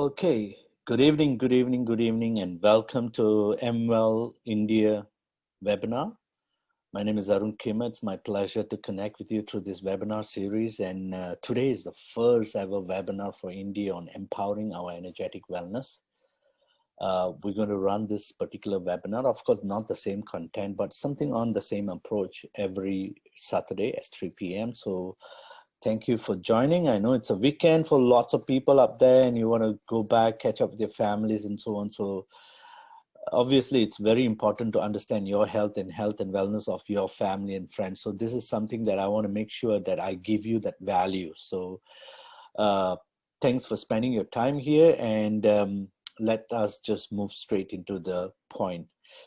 Okay, good evening, and welcome to AMIndia webinar. My name is Arun Kima. It's my pleasure to connect with you through this webinar series. And today is the first ever webinar for India on empowering our energetic wellness. We're going to run this particular webinar, of course, not the same content, but something on the same approach every Saturday at 3 p.m. So thank you for joining. I know it's a weekend for lots of people up there and you want to go back, catch up with your families and so on. So obviously it's very important to understand your health and wellness of your family and friends. So this is something that I want to make sure that I give you that value. So thanks for spending your time here, and let us just move straight into the point.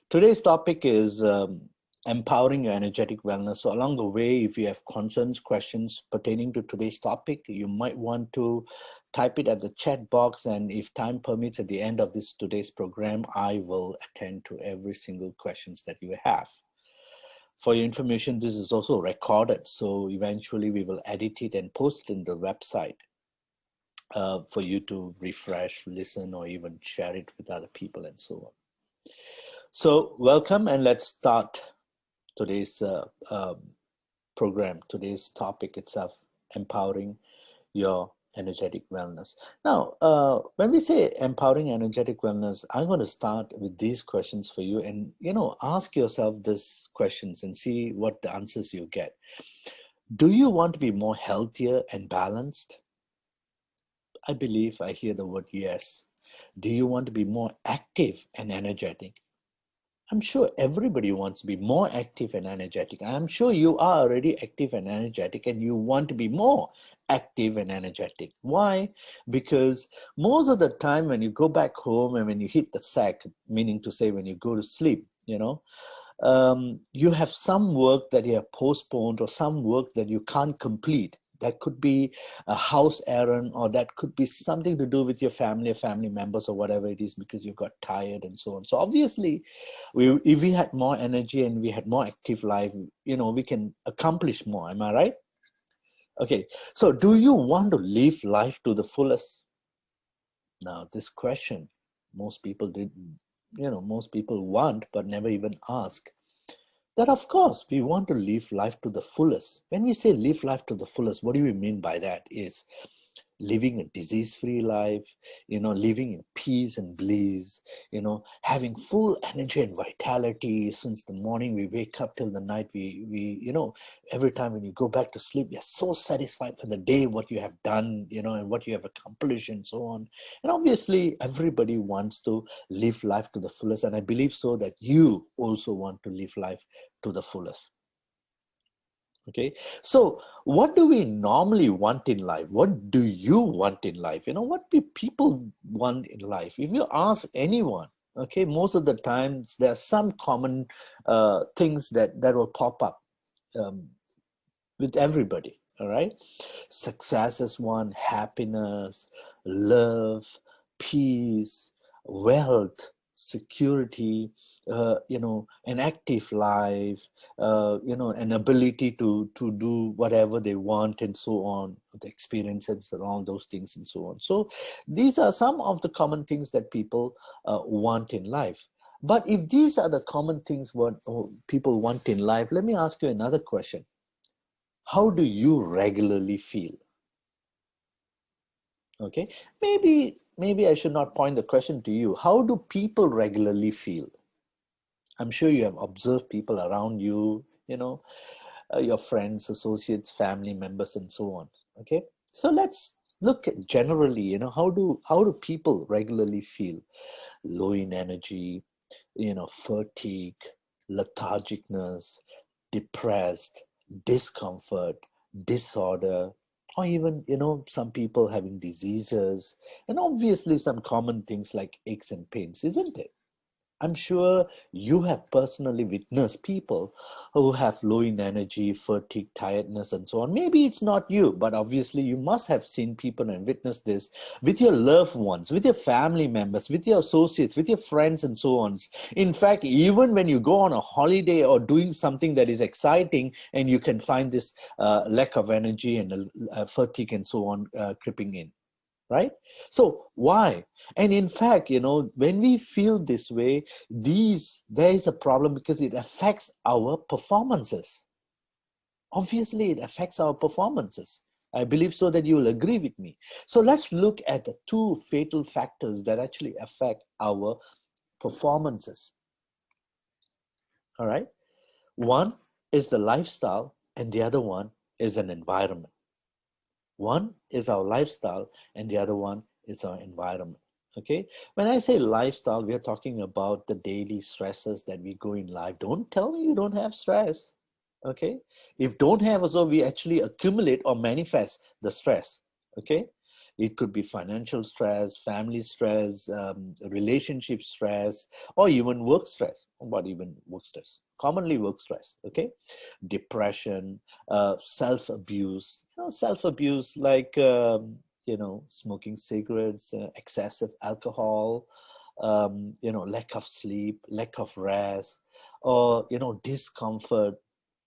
Today's topic is empowering your energetic wellness. So along the way, if you have concerns, questions pertaining to today's topic, you might want to type it at the chat box, and if time permits at the end of today's program, I will attend to every single questions that you have. For your information, this is also recorded, so eventually we will edit it and post it in the website for you to refresh, listen, or even share it with other people and so on. So welcome, and let's start today's program. Today's topic itself, empowering your energetic wellness. Now, when we say empowering energetic wellness, I'm going to start with these questions for you, and ask yourself these questions and see what the answers you get. Do you want to be more healthier and balanced? I believe I hear the word yes. Do you want to be more active and energetic? I'm sure everybody wants to be more active and energetic. I'm sure you are already active and energetic, and you want to be more active and energetic. Why? Because most of the time when you go back home and when you hit the sack, meaning to say when you go to sleep, you have some work that you have postponed or some work that you can't complete. That could be a house errand, or that could be something to do with your family or family members or whatever it is, because you got tired and so on. So obviously, if we had more energy and we had more active life, we can accomplish more. Am I right? Okay, so do you want to live life to the fullest? Now, this question, most people want, but never even ask. That of course we want to live life to the fullest. When we say live life to the fullest, what do we mean by that? Is living a disease-free life, living in peace and bliss, having full energy and vitality since the morning we wake up till the night we every time when you go back to sleep, you're so satisfied for the day, what you have done, and what you have accomplished and so on. And obviously everybody wants to live life to the fullest, and I believe so that you also want to live life to the fullest. Okay, so what do we normally want in life? What do you want in life? What do people want in life? If you ask anyone, okay, most of the times there are some common things that will pop up with everybody. All right, success is one, happiness, love, peace, wealth, security, an active life, an ability to do whatever they want and so on, the experiences and all those things and so on. So these are some of the common things that people want in life. But if these are the common things what people want in life, let me ask you another question. How do you regularly feel? Okay, maybe I should not point the question to you. How do people regularly feel? I'm sure you have observed people around you, your friends, associates, family members, and so on. Okay, so let's look at generally, how do people regularly feel? Low in energy, fatigue, lethargicness, depressed, discomfort, disorder, or even, some people having diseases, and obviously some common things like aches and pains, isn't it? I'm sure you have personally witnessed people who have low in energy, fatigue, tiredness, and so on. Maybe it's not you, but obviously you must have seen people and witnessed this with your loved ones, with your family members, with your associates, with your friends, and so on. In fact, even when you go on a holiday or doing something that is exciting, and you can find this lack of energy and fatigue and so on creeping in. right? So why? And in fact, you know, when we feel this way, there is a problem because it affects our performances. Obviously, it affects our performances. I believe so that you will agree with me. So let's look at the two fatal factors that actually affect our performances. All right. One is the lifestyle, and the other one is an environment. One is our lifestyle, and the other one is our environment. Okay. When I say lifestyle, we are talking about the daily stresses that we go in life. Don't tell me you don't have stress. Okay. If don't have, also we actually accumulate or manifest the stress. Okay. It could be financial stress, family stress, relationship stress, or even work stress. What even work stress? Commonly work stress. Okay. Depression, self-abuse. You know, self-abuse like you know, smoking cigarettes, excessive alcohol, you know, lack of sleep, lack of rest, or you know, discomfort.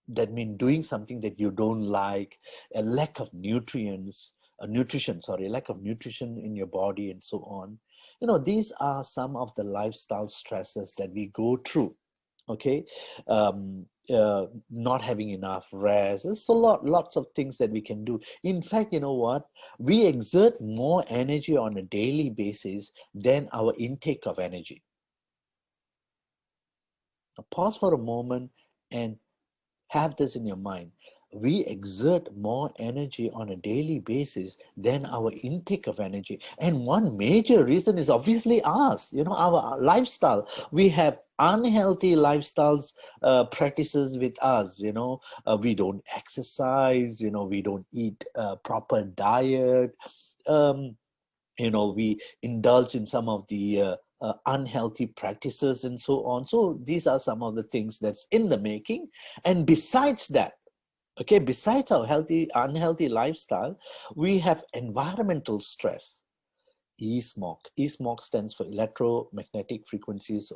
That means doing something that you don't like, a lack of nutrients, lack of nutrition in your body, and so on. You know, these are some of the lifestyle stresses that we go through. Okay. Not having enough rest. There's lots of things that we can do. In fact, you know what? We exert more energy on a daily basis than our intake of energy. Now, pause for a moment and have this in your mind. We exert more energy on a daily basis than our intake of energy. And one major reason is obviously us, you know, our lifestyle. We have unhealthy lifestyles practices with us, you know. We don't exercise, you know, we don't eat proper diet. Um, you know, we indulge in some of the unhealthy practices and so on. So these are some of the things that's in the making. And besides that, okay, besides our unhealthy lifestyle, we have environmental stress. E-smog. E-smog stands for electromagnetic frequencies,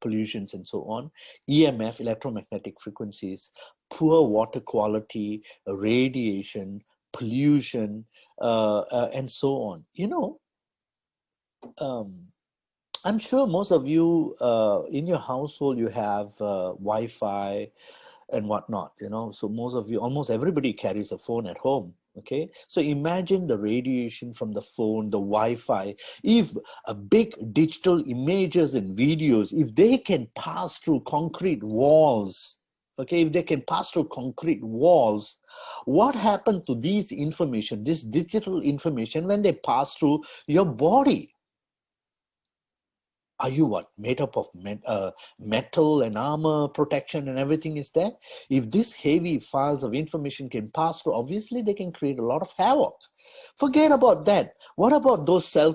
pollutions and so on. EMF, electromagnetic frequencies, poor water quality, radiation, pollution, and so on. You know, um, I'm sure most of you in your household, you have Wi-Fi and whatnot, you know. So most of you, almost everybody carries a phone at home. Okay. So imagine the radiation from the phone, the Wi-Fi. If a big digital images and videos, if they can pass through concrete walls, okay, if they can pass through concrete walls, what happened to these information, this digital information, when they pass through your body? Are you what, made up of metal and armor protection and everything is there? If these heavy files of information can pass through, obviously they can create a lot of havoc. Forget about that. What about those cell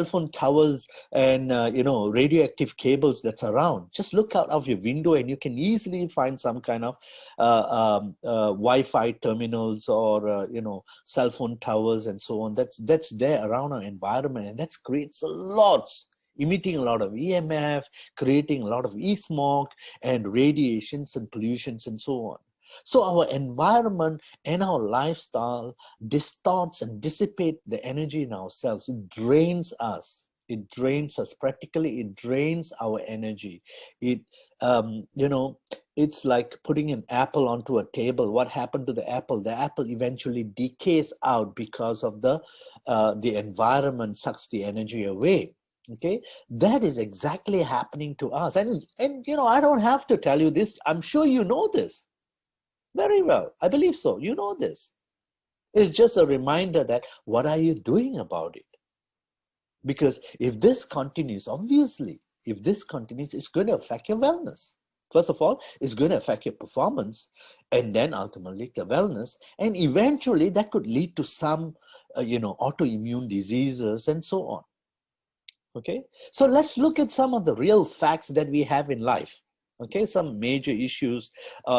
phone towers and you know, radioactive cables that's around? Just look out of your window and you can easily find some kind of Wi-Fi terminals or you know, cell phone towers and so on. That's there around our environment, and that creates lots, emitting a lot of EMF, creating a lot of e-smog and radiations and pollutions and so on. So our environment and our lifestyle distorts and dissipate the energy in ourselves. It drains us. It drains us. Practically, it drains our energy. It, you know, it's like putting an apple onto a table. What happened to the apple? The apple eventually decays out because of the environment sucks the energy away. Okay, that is exactly happening to us. And you know, I don't have to tell you this. I'm sure you know this very well. I believe so. You know this. It's just a reminder that what are you doing about it? Because if this continues, obviously, if this continues, it's going to affect your wellness. First of all, it's going to affect your performance, and then ultimately the wellness, and eventually that could lead to some, you know, autoimmune diseases and so on. Okay, so let's look at some of the real facts that we have in life. Okay, some major issues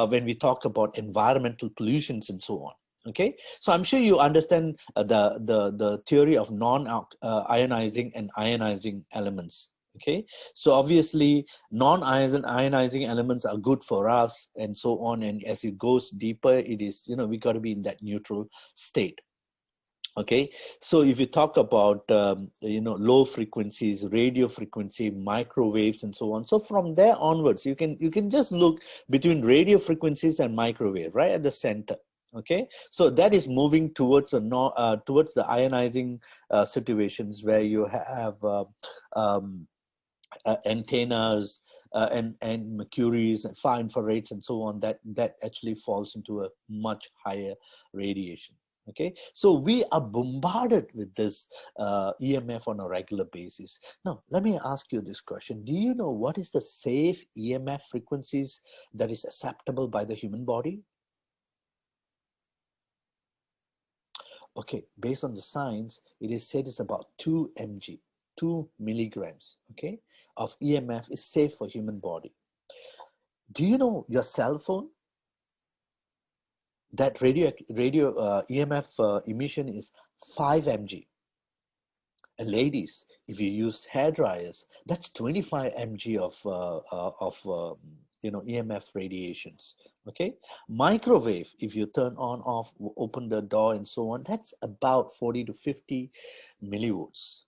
when we talk about environmental pollutions and so on. Okay, so I'm sure you understand the theory of non-ionizing and ionizing elements. Okay, so obviously non-ionizing elements are good for us and so on, and as it goes deeper, it is, you know, we got to be in that neutral state. Okay, so if you talk about low frequencies, radio frequency, microwaves, and so on. So from there onwards, you can just look between radio frequencies and microwave right at the center. Okay, so that is moving towards towards the ionizing situations where you have um, antennas and mercuries and far infrareds and so on, that actually falls into a much higher radiation. Okay, so we are bombarded with this EMF on a regular basis. Now let me ask you this question: do you know what is the safe EMF frequencies that is acceptable by the human body? Okay, based on the science, it is said it's about 2 mg, 2 milligrams, okay, of EMF is safe for human body. Do you know your cell phone? That radio EMF emission is 5 mg. And ladies, if you use hair dryers, that's 25 mg of EMF radiations. Okay, microwave, if you turn on, off, open the door, and so on, that's about 40 to 50 millivolts.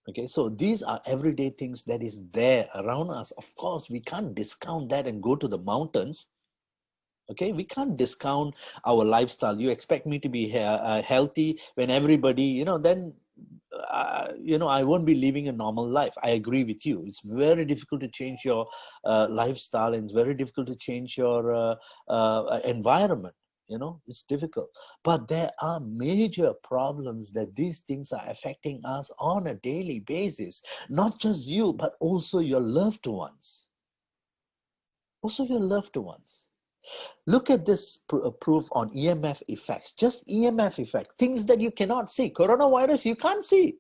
Okay, so these are everyday things that is there around us. Of course, we can't discount that and go to the mountains. Okay, we can't discount our lifestyle. You expect me to be healthy when everybody, then I won't be living a normal life. I agree with you. It's very difficult to change your lifestyle, and it's very difficult to change your environment. It's difficult. But there are major problems that these things are affecting us on a daily basis. Not just you, but also your loved ones. Also your loved ones. Look at this proof on EMF effects, just EMF effect, things that you cannot see. Coronavirus, you can't see,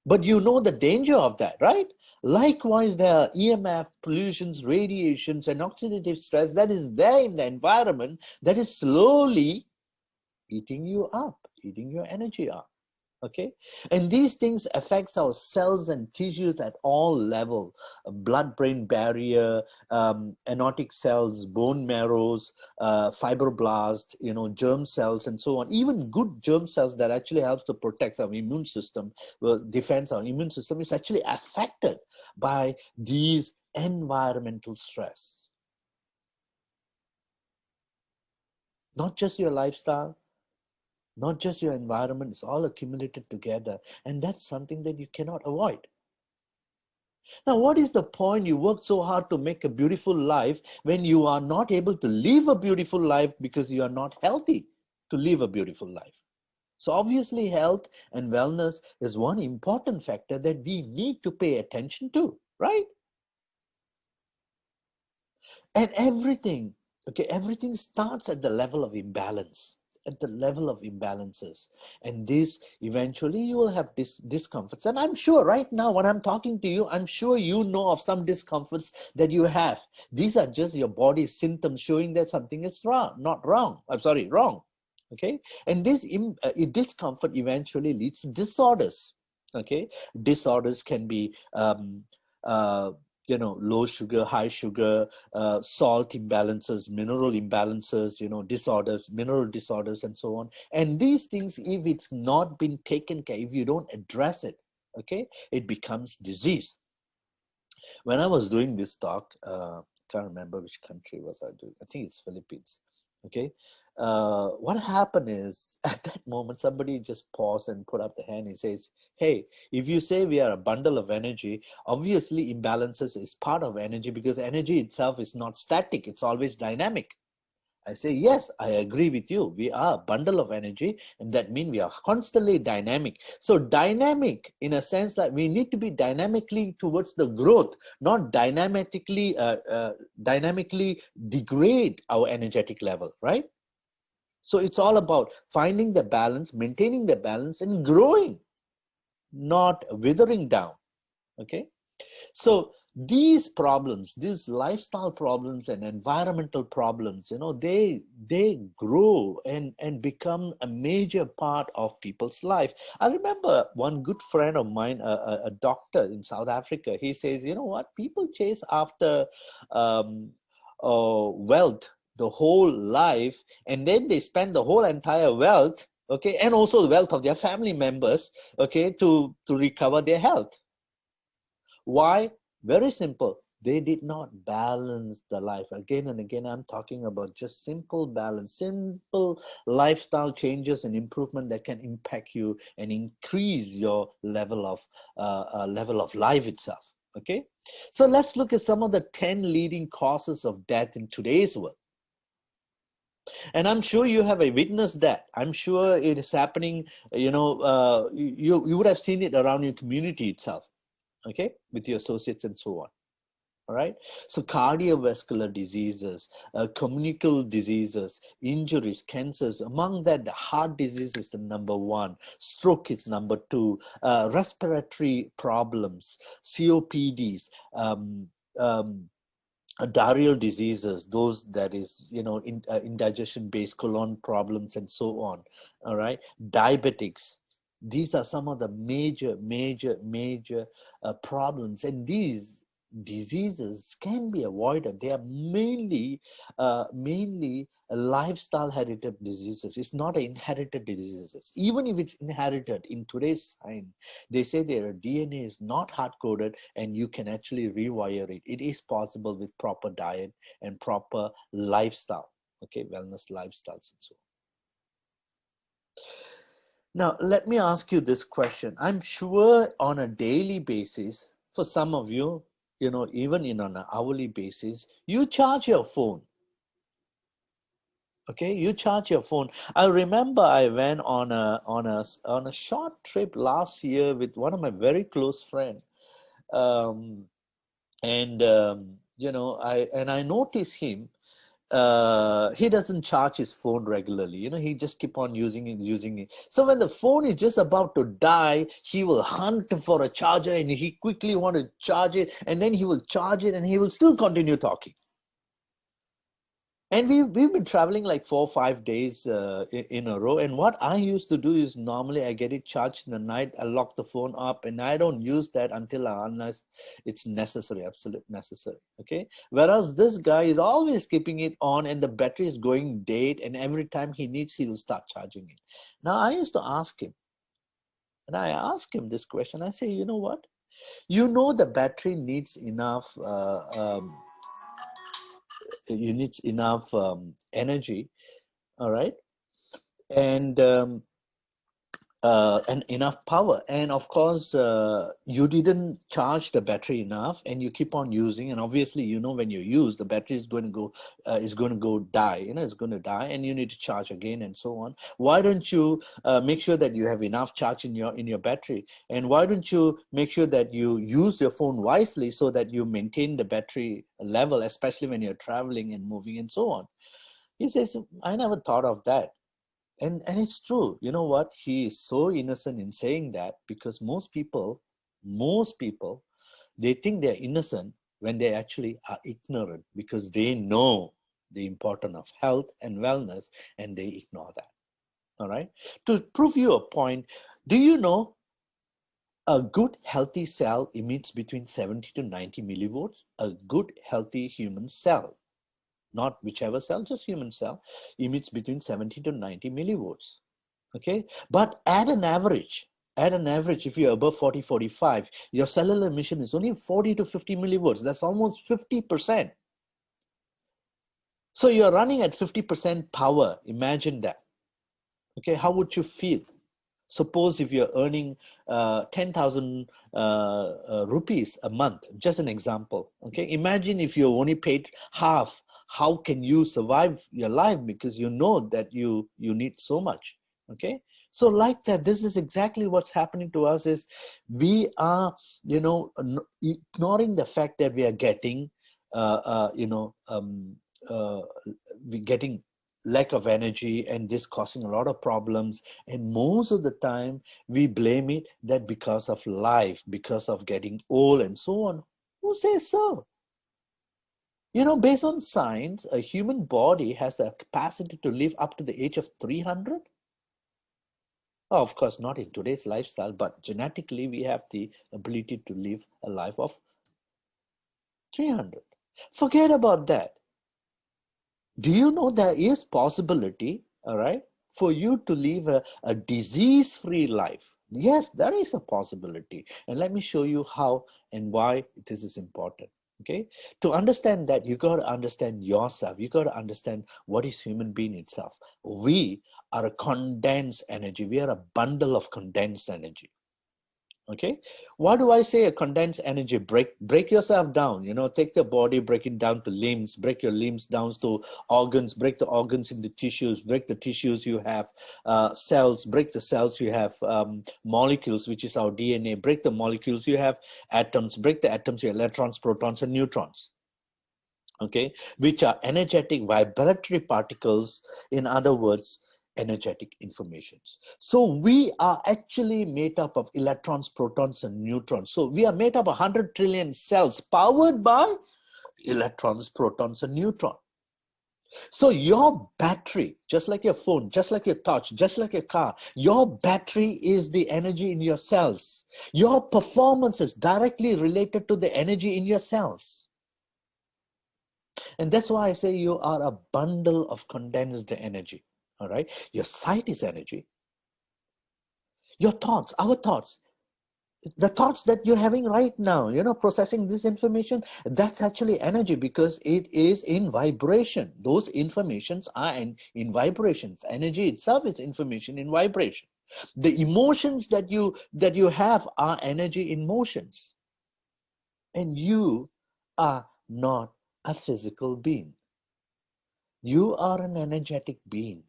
but you know the danger of that, right? Likewise, there are EMF, pollutions, radiations, and oxidative stress that is there in the environment that is slowly eating you up, eating your energy up. Okay, and these things affects our cells and tissues at all level: blood-brain barrier, anotic cells, bone marrows, fibroblasts, germ cells, and so on. Even good germ cells that actually helps to protect our immune system, defends our immune system, is actually affected by these environmental stress. Not just your lifestyle, not just your environment, it's all accumulated together. And that's something that you cannot avoid. Now, what is the point you work so hard to make a beautiful life when you are not able to live a beautiful life because you are not healthy to live a beautiful life? So obviously, health and wellness is one important factor that we need to pay attention to, right? And everything, okay, everything starts at the level of imbalance, at the level of imbalances. And this, eventually you will have discomforts. And I'm sure right now when I'm talking to you, I'm sure you know of some discomforts that you have. These are just your body's symptoms showing that something is wrong, not wrong. I'm sorry, wrong. Okay. And this discomfort eventually leads to disorders. Okay. Disorders can be low sugar, high sugar, salt imbalances, mineral imbalances, disorders, mineral disorders, and so on. And these things, if it's not been taken care, if you don't address it, okay, it becomes disease. When I was doing this talk, can't remember which country was I doing. I think it's Philippines. Okay. What happened is at that moment, somebody just paused and put up the hand. He says, hey, if you say we are a bundle of energy, obviously imbalances is part of energy, because energy itself is not static. It's always dynamic. I say, yes, I agree with you. We are a bundle of energy, and that means we are constantly dynamic. So dynamic in a sense that we need to be dynamically towards the growth, not dynamically degrade our energetic level, right? So it's all about finding the balance, maintaining the balance, and growing, not withering down. Okay. So these problems, these lifestyle problems and environmental problems, they grow and become a major part of people's life. I remember one good friend of mine, a doctor in South Africa. He says, you know what, people chase after wealth the whole life, and then they spend the whole entire wealth okay, and also the wealth of their family members, okay, to recover their health. Why? Very simple. They did not balance the life. Again and again, I'm talking about just simple balance, simple lifestyle changes and improvement that can impact you and increase your level of life itself. Okay, so let's look at some of the 10 leading causes of death in today's world. And I'm sure you have witnessed that. I'm sure it is happening. You would have seen it around your community itself, okay, with your associates and so on. All right. So cardiovascular diseases, communicable diseases, injuries, cancers. Among that, the heart disease is the number one. Stroke is number two. Respiratory problems, COPDs, diarrheal diseases, those that is, indigestion-based colon problems and so on. All right. Diabetics. These are some of the major problems, and these diseases can be avoided. They are mainly lifestyle herited diseases. It's not inherited diseases. Even if it's inherited in today's science, they say their DNA is not hard coded and you can actually rewire it. It is possible with proper diet and proper lifestyle, okay, wellness lifestyles and so on. Now, let me ask you this question. I'm sure on a daily basis, for some of you, even on an hourly basis, you charge your phone. Okay, you charge your phone. I remember I went on a short trip last year with one of my very close friends. And I noticed him. He doesn't charge his phone regularly. He just keep on using it. So when the phone is just about to die, he will hunt for a charger and he quickly want to charge it, and then he will charge it and he will still continue talking. And we've been traveling like 4 or 5 days in a row. And what I used to do is normally I get it charged in the night. I lock the phone up and I don't use that unless it's necessary, absolute necessary. Okay. Whereas this guy is always keeping it on and the battery is going dead. And every time he needs, he will start charging it. Now I used to ask him, and I asked him this question. I say, you know what? The battery needs enough. You need enough energy, all right, and enough power, and of course you didn't charge the battery enough and you keep on using, and obviously when you use, the battery is going to go die, it's going to die, and you need to charge again and so on. Why don't you make sure that you have enough charge in your battery, and why don't you make sure that you use your phone wisely so that you maintain the battery level, especially when you're traveling and moving and so on? He says, I never thought of that. And it's true. You know what? He is so innocent in saying that, because most people, they think they're innocent when they actually are ignorant, because they know the importance of health and wellness and they ignore that. All right. To prove you a point, do you know a good healthy cell emits between 70 to 90 millivolts? A good healthy human cell, not whichever cell, just human cell, emits between 70 to 90 millivolts. Okay, but at an average, if you're above 40, 45, your cellular emission is only 40 to 50 millivolts. That's almost 50%. So you're running at 50% power. Imagine that. Okay, how would you feel? Suppose if you're earning 10,000 rupees a month, just an example. Okay, imagine if you only paid half. How can you survive your life? Because you know that you need so much. Okay, so like that, this is exactly what's happening to us. Is we are ignoring the fact that we are getting we getting lack of energy, and this causing a lot of problems. And most of the time we blame it that because of life, because of getting old and so on. Who says so? Based on science, a human body has the capacity to live up to the age of 300. Oh, of course not in today's lifestyle, but genetically we have the ability to live a life of 300. Forget about that. Do you know there is possibility, all right, for you to live a disease-free life. Yes, there is a possibility. And let me show you how and why this is important. Okay, to understand that, you got to understand yourself. You got to understand what is human being itself. We are a condensed energy. We are a bundle of condensed energy. Okay, why do I say a condensed energy? Break yourself down. Take the body, break it down to limbs, break your limbs down to organs, break the organs into tissues, break the tissues, you have cells, break the cells, you have molecules, which is our DNA, break the molecules, you have atoms, break the atoms, you have electrons, protons, and neutrons. Okay, which are energetic vibratory particles, in other words, energetic informations. So we are actually made up of electrons, protons, and neutrons. So we are made up of 100 trillion cells powered by electrons, protons, and neutrons. So your battery, just like your phone, just like your touch, just like your car, your battery is the energy in your cells. Your performance is directly related to the energy in your cells. And that's why I say you are a bundle of condensed energy. All right. Your sight is energy. Your thoughts, our thoughts, the thoughts that you're having right now, processing this information, that's actually energy because it is in vibration. Those informations are in vibrations. Energy itself is information in vibration. The emotions that you have are energy in motions. And you are not a physical being. You are an energetic being.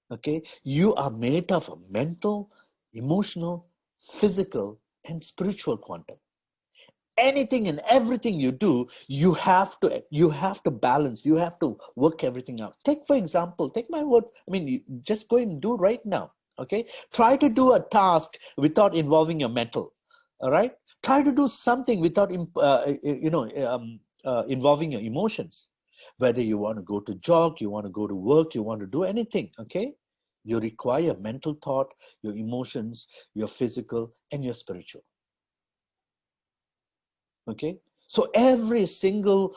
Okay, you are made of a mental, emotional, physical, and spiritual quantum. Anything and everything you do, you have to balance. You have to work everything out. Take, for example, take my word. I mean, you just go and do right now. Okay, try to do a task without involving your mental. All right, try to do something without involving your emotions. Whether you want to go to jog, you want to go to work, you want to do anything. Okay, you require mental thought, your emotions, your physical, and your spiritual. Okay, so every single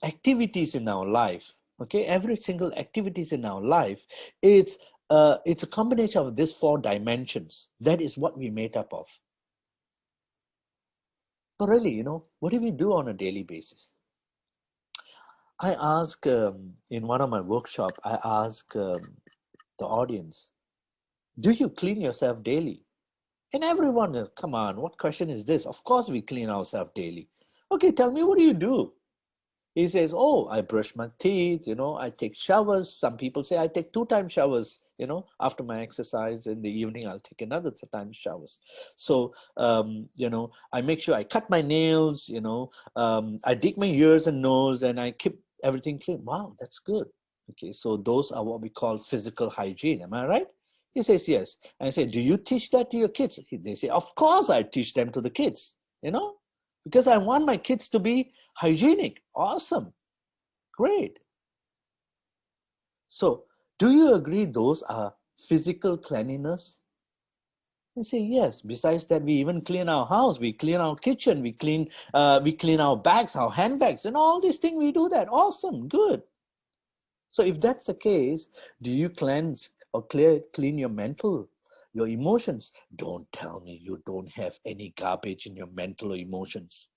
activities in our life, okay, every single activities in our life, it's a combination of these four dimensions. That is what we made up of. But really, what do we do on a daily basis? I ask in one of my workshop, I ask the audience, do you clean yourself daily? And everyone, come on, what question is this? Of course we clean ourselves daily. Okay, tell me, what do you do? He says, oh, I brush my teeth, I take showers. Some people say I take 2 times showers, after my exercise in the evening, I'll take another time showers. So, I make sure I cut my nails, I dig my ears and nose and I keep everything clean. Wow, that's good. Okay, so those are what we call physical hygiene. Am I right? He says, yes. And I say, do you teach that to your kids? They say, of course I teach them to the kids, because I want my kids to be hygienic. Awesome. Great. So, do you agree those are physical cleanliness? I say yes. Besides that, we even clean our house, we clean our kitchen, we clean our bags, our handbags, and all these things. We do that. Awesome. Good. So if that's the case, do you cleanse or clean your mental, your emotions? Don't tell me you don't have any garbage in your mental or emotions.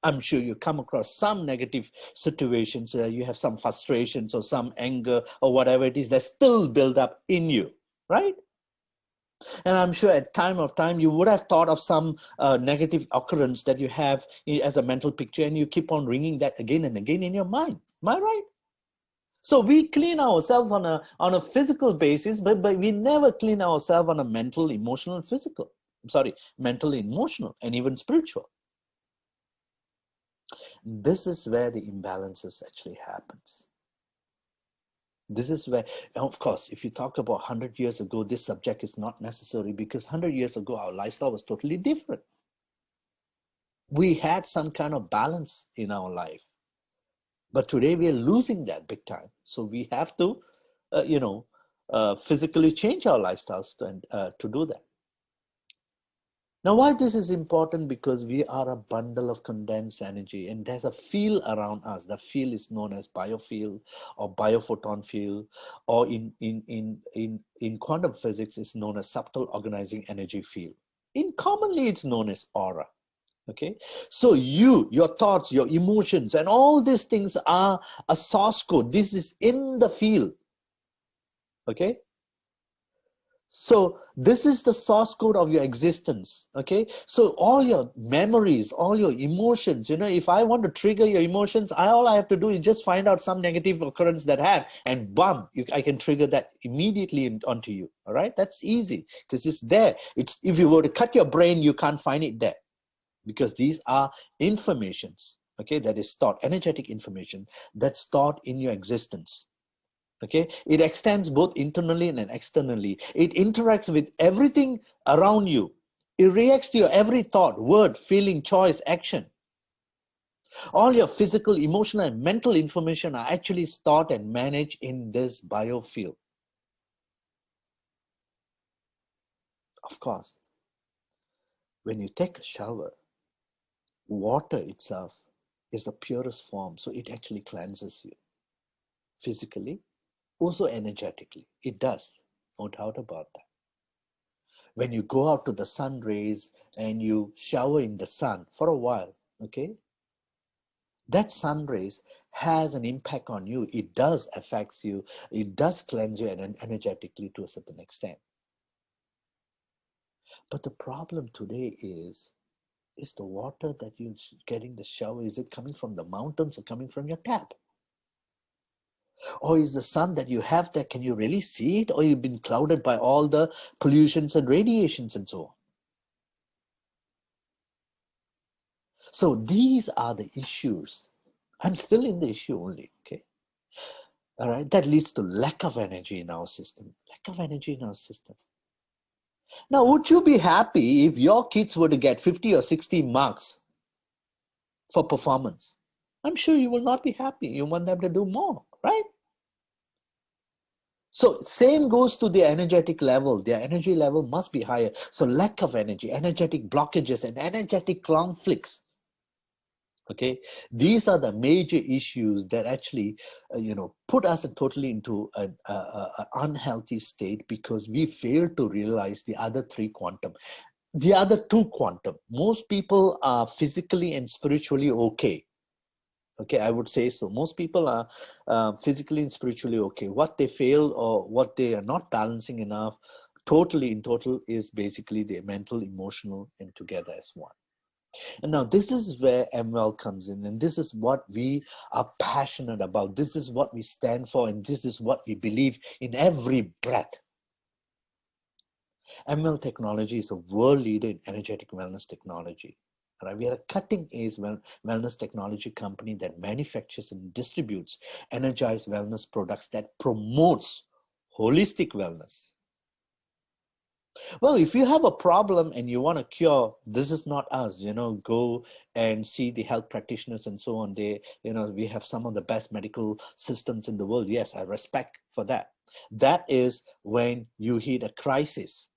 I'm sure you come across some negative situations, you have some frustrations or some anger or whatever it is that still build up in you, right? And I'm sure at time of time you would have thought of some negative occurrence that you have as a mental picture, and you keep on ringing that again and again in your mind. Am I right? So we clean ourselves on a physical basis, but we never clean ourselves on a mental, emotional, and physical. I'm sorry, mental, emotional, and even spiritual. This is where the imbalances actually happens. This is where, of course, if you talk about 100 years ago, this subject is not necessary because 100 years ago, our lifestyle was totally different. We had some kind of balance in our life. But today we are losing that big time. So we have to, physically change our lifestyles to do that. Now, why this is important? Because we are a bundle of condensed energy, and there's a field around us. The field is known as biofield or biophoton field, or in quantum physics, it's known as subtle organizing energy field. In commonly, it's known as aura. Okay, so your thoughts, your emotions, and all these things are a source code. This is in the field. Okay, so this is the source code of your existence. Okay, so all your memories, all your emotions, if I want to trigger your emotions, all I have to do is just find out some negative occurrence that have, and bam, I can trigger that immediately onto you. All right, that's easy because it's there. It's, if you were to cut your brain, you can't find it there, because these are informations, okay, that is stored, energetic information that's stored in your existence. Okay, it extends both internally and externally. It interacts with everything around you. It reacts to your every thought, word, feeling, choice, action. All your physical, emotional, and mental information are actually stored and managed in this biofield. Of course, when you take a shower, water itself is the purest form, so it actually cleanses you physically, also energetically. It does, no doubt about that. When you go out to the sun rays and you shower in the sun for a while, okay, that sun rays has an impact on you. It does affects you. It does cleanse you and energetically to a certain extent. But the problem today is the water that you getting the shower, is it coming from the mountains or coming from your tap? Or is the sun that you have there, can you really see it? Or you've been clouded by all the pollutions and radiations and so on? So these are the issues. I'm still in the issue only, okay? All right, that leads to lack of energy in our system. Lack of energy in our system. Now, would you be happy if your kids were to get 50 or 60 marks for performance? I'm sure you will not be happy. You want them to do more, right? So same goes to the energetic level. Their energy level must be higher. So lack of energy, energetic blockages, and energetic conflicts. Okay, these are the major issues that actually, put us totally into an unhealthy state, because we fail to realize the other three quantum. The other two quantum. Most people are physically and spiritually okay. Okay, I would say so. Most people are physically and spiritually okay. What they fail or what they are not balancing enough, totally in total, is basically the mental, emotional, and together as one. And now this is where MWell comes in, and this is what we are passionate about. This is what we stand for, and this is what we believe in every breath. MWell Technology is a world leader in energetic wellness technology. Right? We are a cutting-edge wellness technology company that manufactures and distributes energized wellness products that promotes holistic wellness. Well, if you have a problem and you want a cure, this is not us. Go and see the health practitioners and so on. We have some of the best medical systems in the world. Yes, I respect for that. That is when you hit a crisis.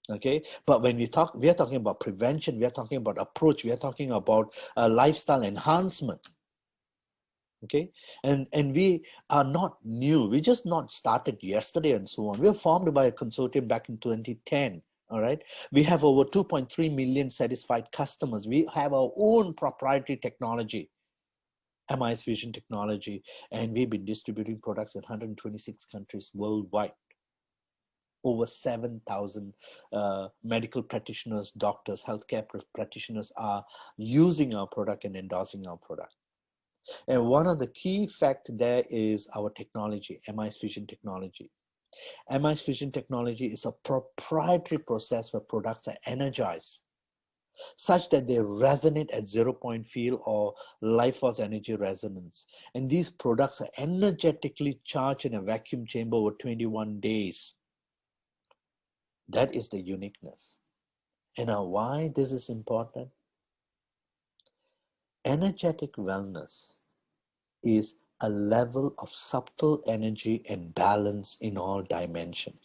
Okay, but when we are talking about prevention, we are talking about approach, we are talking about lifestyle enhancement. Okay, and we are not new. We just not started yesterday and so on. We were formed by a consortium back in 2010. All right, we have over 2.3 million satisfied customers. We have our own proprietary technology, MI's Fusion technology, and we've been distributing products in 126 countries worldwide. Over 7,000 medical practitioners, doctors, healthcare practitioners are using our product and endorsing our product. And one of the key facts there is our technology, MI's Fusion technology. MI's Fusion technology is a proprietary process where products are energized such that they resonate at 0-point field or life force energy resonance. And these products are energetically charged in a vacuum chamber over 21 days. That is the uniqueness. And now why this is important? Energetic wellness is a level of subtle energy and balance in all dimensions.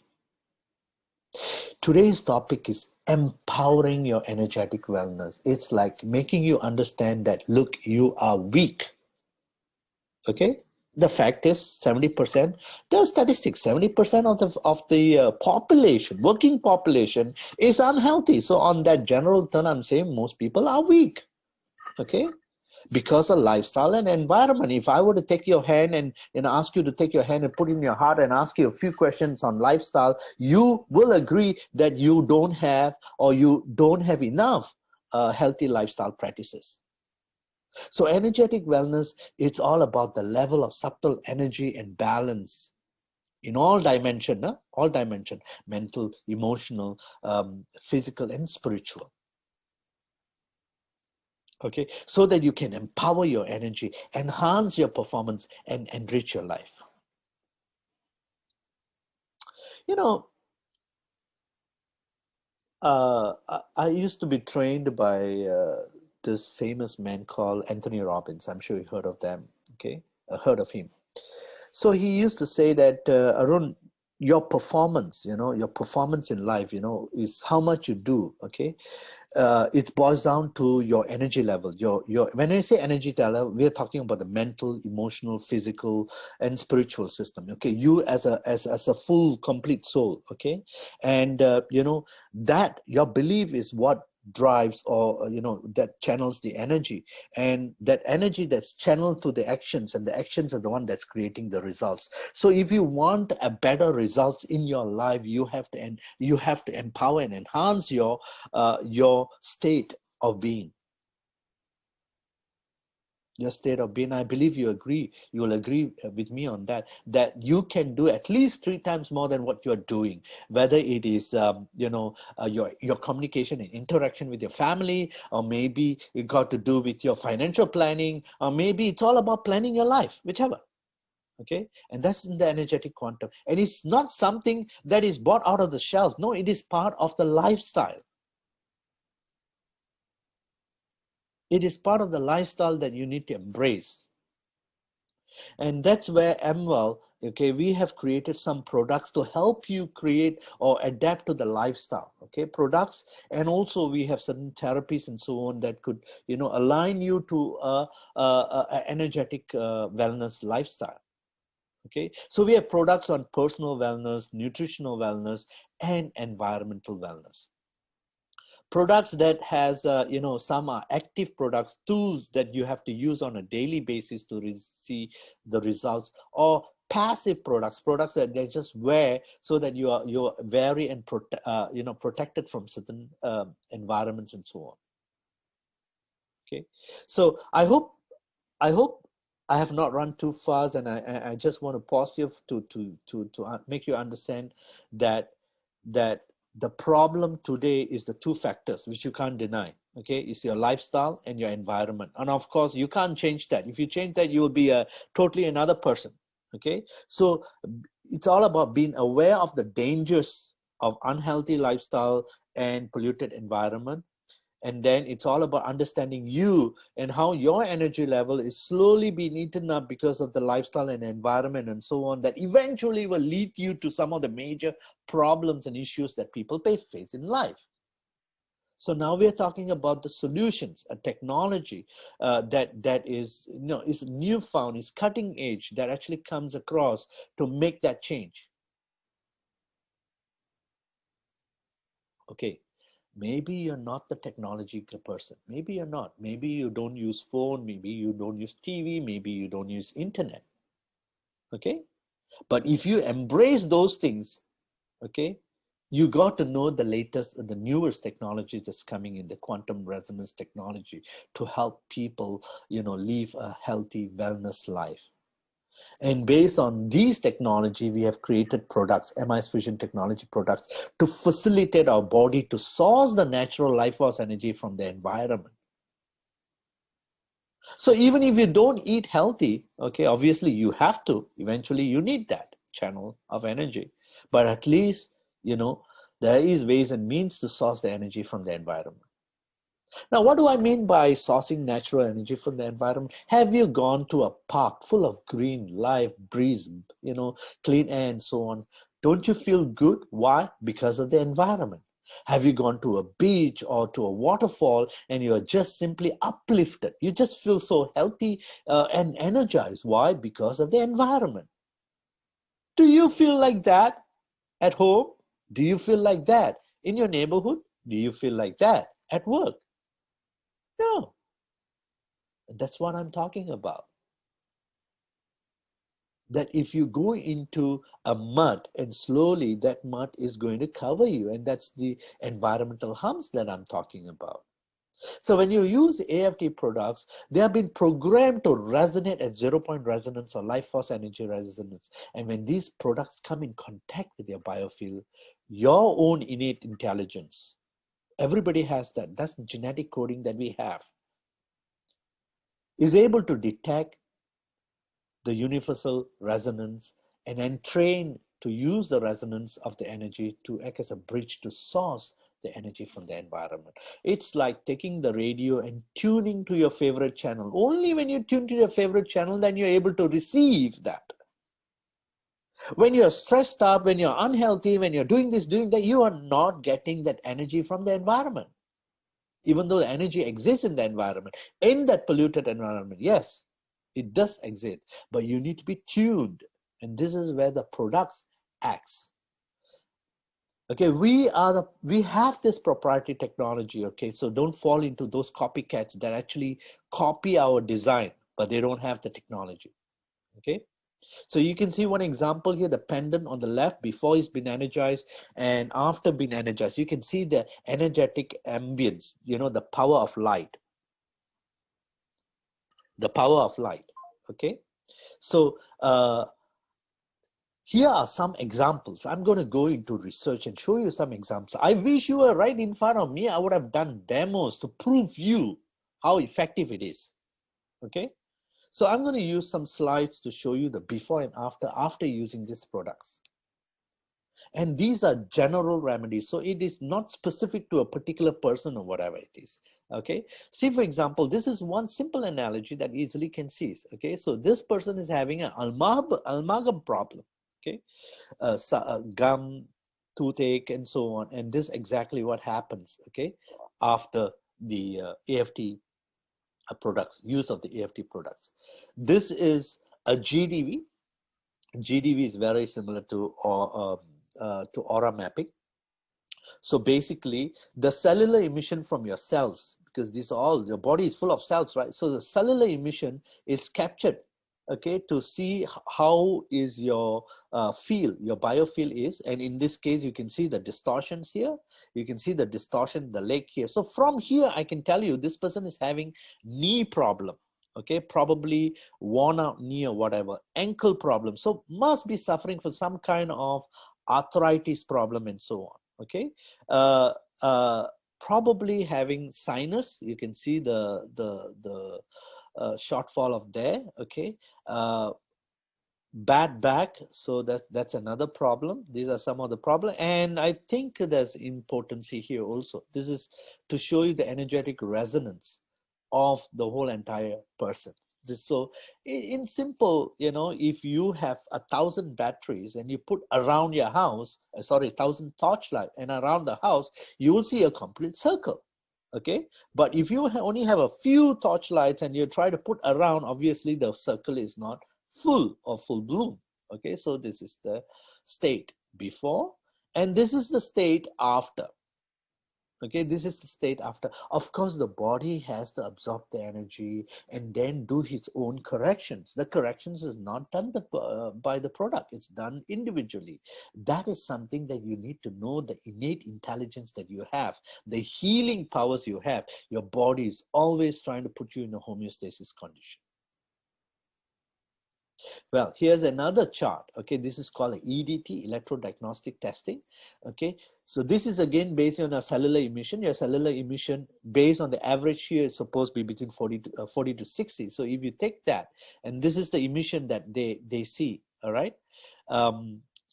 Today's topic is empowering your energetic wellness. It's like making you understand that, look, you are weak. Okay? The fact is 70%, the statistics, 70% of the population, working population is unhealthy. So on that general turn, I'm saying most people are weak. Okay? Because of lifestyle and environment. If I were to take your hand and ask you to take your hand and put it in your heart and ask you a few questions on lifestyle, you will agree that you don't have, or you don't have enough healthy lifestyle practices. So energetic wellness, it's all about the level of subtle energy and balance in all dimension, all dimension, mental, emotional, physical, and spiritual. Okay, so that you can empower your energy, enhance your performance, and enrich your life. You know, I used to be trained by this famous man called Anthony Robbins. I'm sure you heard of them. Okay, heard of him. So he used to say that Arun, your performance, your performance in life, is how much you do. Okay, it boils down to your energy level. Your when I say energy level, we are talking about the mental, emotional, physical, and spiritual system. Okay, you as a full, complete soul. Okay, and that your belief is what drives, or that channels the energy, and that energy that's channeled to the actions, and the actions are the one that's creating the results. So if you want a better results in your life, you have to empower and enhance your state of being. Your state of being. I believe you will agree with me on that you can do at least 3 times more than what you're doing, whether it is your communication and interaction with your family, or maybe it got to do with your financial planning, or maybe it's all about planning your life, whichever. Okay, and that's in the energetic quantum, and it's not something that is bought out of the shelf. No, it is part of the lifestyle. It is part of the lifestyle that you need to embrace. And that's where MWell, okay, we have created some products to help you create or adapt to the lifestyle, okay, products. And also we have certain therapies and so on that could, align you to a energetic wellness lifestyle. Okay, so we have products on personal wellness, nutritional wellness, and environmental wellness. Products that has some are active products, tools that you have to use on a daily basis to see the results, or passive products that they just wear so that you're wary and protected from certain environments and so on. Okay, so I hope I have not run too fast, and I just want to pause you to make you understand that the problem today is the two factors which you can't deny. Okay, it's your lifestyle and your environment, and of course you can't change that. If you change that, you will be a totally another person. Okay, so it's all about being aware of the dangers of unhealthy lifestyle and polluted environment. And then it's all about understanding you and how your energy level is slowly being eaten up because of the lifestyle and environment and so on, that eventually will lead you to some of the major problems and issues that people face in life. So now we're talking about the solutions, a technology that is, is newfound, is cutting edge, that actually comes across to make that change. Okay, maybe you're not the technology person. Maybe you're not. Maybe you don't use phone. Maybe you don't use TV. Maybe you don't use internet. Okay, but if you embrace those things, okay, you got to know the latest, the newest technology that's coming in, the quantum resonance technology, to help people, live a healthy wellness life. And based on these technology, we have created products, MI's Fusion Technology products, to facilitate our body to source the natural life force energy from the environment. So even if you don't eat healthy, okay, obviously you have to, eventually you need that channel of energy. But at least, there is ways and means to source the energy from the environment. Now, what do I mean by sourcing natural energy from the environment? Have you gone to a park full of green, life, breeze, clean air and so on, Don't you feel good? Why? Because of the environment. Have you gone to a beach or to a waterfall and you're just simply uplifted? You just feel so healthy and energized. Why? Because of the environment. Do you feel like that at home? Do you feel like that in your neighborhood? Do you feel like that at work? No. That's what I'm talking about. That if you go into a mud and slowly that mud is going to cover you, and that's the environmental harms that I'm talking about. So when you use AFT products, they have been programmed to resonate at 0 point resonance or life force energy resonance. And when these products come in contact with your biofield, your own innate intelligence, everybody has that, that's the genetic coding that we have, is able to detect the universal resonance and then train to use the resonance of the energy to act as a bridge to source the energy from the environment. It's like taking the radio and tuning to your favorite channel. Only when you tune to your favorite channel, then you're able to receive that. When you're stressed up, when you're unhealthy, when you're doing this, doing that, you are not getting that energy from the environment. Even though the energy exists in the environment, in that polluted environment, yes, it does exist, but you need to be tuned. And this is where the products acts. Okay, we have this proprietary technology. Okay, so don't fall into those copycats that actually copy our design, but they don't have the technology. Okay, so you can see one example here, the pendant on the left before it's been energized and after being energized. You can see the energetic ambience, you know, the power of light. The power of light. Okay, so here are some examples. I'm going to go into research and show you some examples. I wish you were right in front of me. I would have done demos to prove you how effective it is. Okay, so I'm going to use some slides to show you the before and after using these products. And these are general remedies, so it is not specific to a particular person or whatever it is. Okay, see, for example, this is one simple analogy that easily can see. Okay, so this person is having an amalgam problem. Okay, gum, toothache, and so on, and this is exactly what happens. Okay, after the AFT products, use of the AFT products. This is a GDV. GDV is very similar to aura mapping. So basically, the cellular emission from your cells, because these are all, your body is full of cells, right? So the cellular emission is captured, okay, to see how is your field, your biofield is. And in this case, you can see the distortions here. You can see the distortion, the leg here. So from here, I can tell you this person is having knee problem. Okay, probably worn out knee or whatever, ankle problem. So must be suffering from some kind of arthritis problem and so on. Okay, uh, probably having sinus. You can see the shortfall of there. Okay, bad back, so that's another problem. These are some of the problem, and I think there's impotency here also. This is to show you the energetic resonance of the whole entire person. So in simple, you know, if you have 1,000 batteries and you put around your house, 1,000 torchlight and around the house, you will see a complete circle. Okay, but if you only have a few torchlights and you try to put around, obviously the circle is not full or full bloom. Okay, so this is the state before, and this is the state after. Okay, this is the state after. Of course, the body has to absorb the energy and then do its own corrections. The corrections is not done by the product. It's done individually. That is something that you need to know, the innate intelligence that you have, the healing powers you have. Your body is always trying to put you in a homeostasis condition. Well, here's another chart. Okay, this is called EDT, electrodiagnostic testing. Okay, so this is again based on a cellular emission. Your cellular emission based on the average here is supposed to be between 40 to 60. So if you take that, and this is the emission that they see, all right?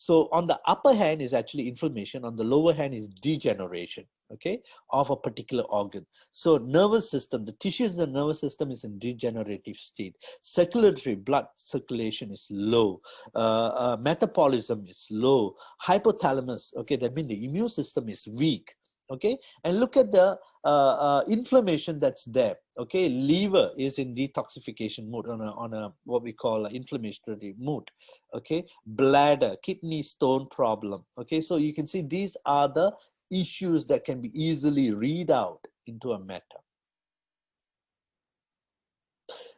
So on the upper hand is actually inflammation, on the lower hand is degeneration, okay, of a particular organ. So nervous system, the tissues of the nervous system is in degenerative state. Circulatory blood circulation is low. Metabolism is low. Hypothalamus, okay, that means the immune system is weak. Okay, and look at the inflammation that's there. Okay, liver is in detoxification mode, on a what we call inflammatory mood. Okay, bladder, kidney stone problem. Okay, so you can see these are the issues that can be easily read out into a meta.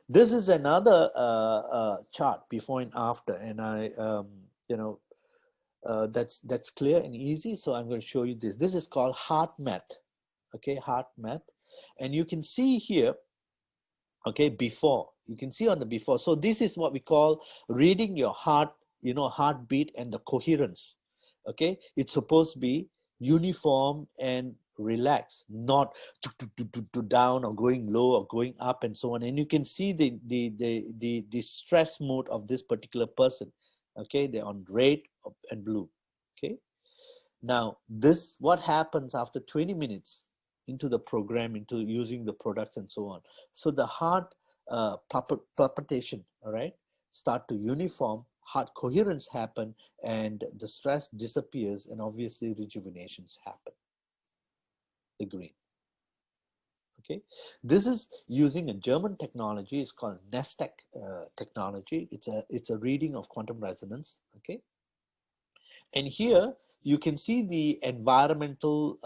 This is another chart before and after, and that's clear and easy. So I'm going to show you this. This is called heart math. Okay, heart math, and you can see here, okay, before, you can see on the before. So this is what we call reading your heart, heartbeat and the coherence. Okay, it's supposed to be uniform and relaxed, not to down or going low or going up and so on. And you can see the stress mode of this particular person. Okay, they're on red and blue. Okay, now this, what happens after 20 minutes into the program, into using the products and so on. So the heart palpitation, all right, start to uniform, heart coherence happen, and the stress disappears, and obviously rejuvenations happen. The green. Okay, this is using a German technology. It's called Nestec technology. It's a reading of quantum resonance. Okay, and here you can see the environmental,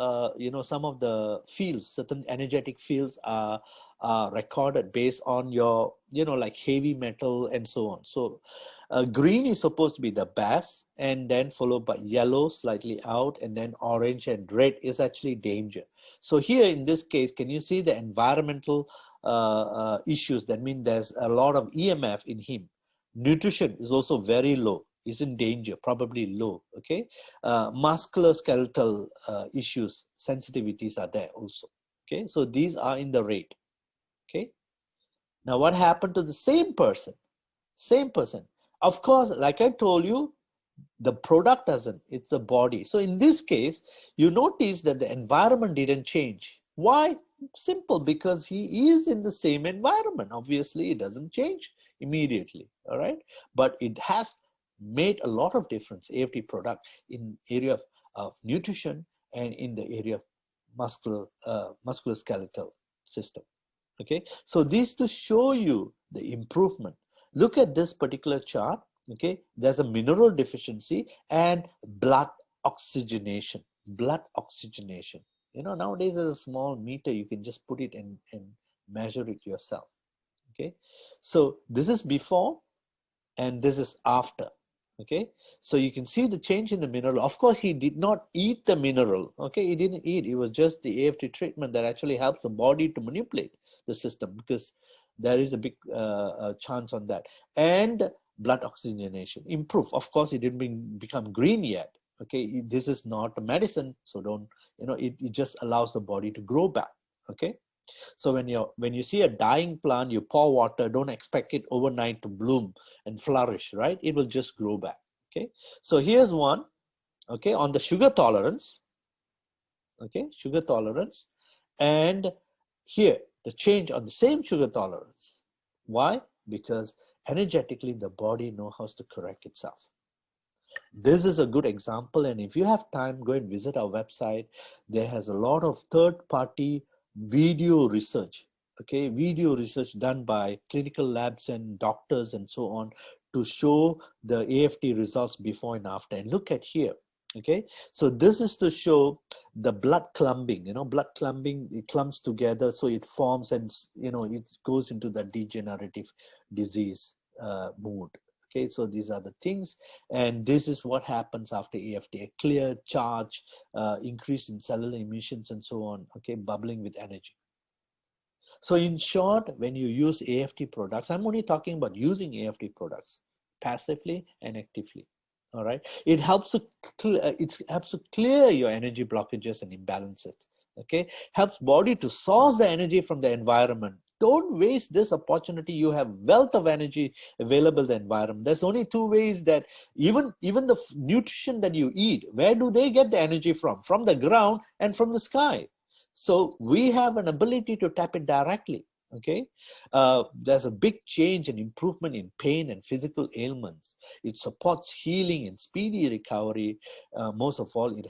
some of the fields, certain energetic fields are recorded based on your, like heavy metal and so on. So green is supposed to be the best, and then followed by yellow, slightly out, and then orange and red is actually danger. So here in this case, can you see the environmental issues? That means there's a lot of EMF in him. Nutrition is also very low, is in danger, probably low. Okay, musculoskeletal issues, sensitivities are there also. Okay, so these are in the red. Okay, now what happened to the same person? Same person. Of course, like I told you, the product doesn't, it's the body. So in this case, you notice that the environment didn't change. Why? Simple, because he is in the same environment. Obviously, it doesn't change immediately, all right? But it has made a lot of difference, AFT product, in area of nutrition and in the area of musculoskeletal system. Okay, so this to show you the improvement. Look at this particular chart. Okay, there's a mineral deficiency and blood oxygenation. Blood oxygenation. Nowadays there's a small meter, you can just put it and measure it yourself. Okay, so this is before and this is after. Okay, so you can see the change in the mineral. Of course, he did not eat the mineral. Okay, he didn't eat. It was just the AFT treatment that actually helps the body to manipulate the system, because there is a big chance on that. And blood oxygenation improve. Of course, it didn't become green yet. Okay, this is not a medicine, so don't, it just allows the body to grow back. Okay, so when you see a dying plant, you pour water, don't expect it overnight to bloom and flourish, right? It will just grow back. Okay, so here's one. Okay, on the sugar tolerance. Okay, sugar tolerance, and here the change on the same sugar tolerance. Why? Because energetically the body knows how to correct itself. This is a good example, and if you have time, go and visit our website. There has a lot of third-party video research, okay, video research done by clinical labs and doctors and so on, to show the AFT results before and after. And look at here. Okay, so this is to show the blood clumping. Blood clumping, it clumps together, so it forms, and it goes into the degenerative disease mood. Okay, so these are the things, and this is what happens after AFT: a clear charge, increase in cellular emissions and so on. Okay, bubbling with energy. So in short, when you use AFT products, I'm only talking about using AFT products passively and actively. All right, it helps to clear your energy blockages and imbalances. Okay, helps body to source the energy from the environment. don't waste this opportunity. You have wealth of energy available in the environment. There's only two ways that even the nutrition that you eat, where do they get the energy from? From the ground and from the sky. So we have an ability to tap it directly. Okay, there's a big change and improvement in pain and physical ailments. It supports healing and speedy recovery. Most of all, it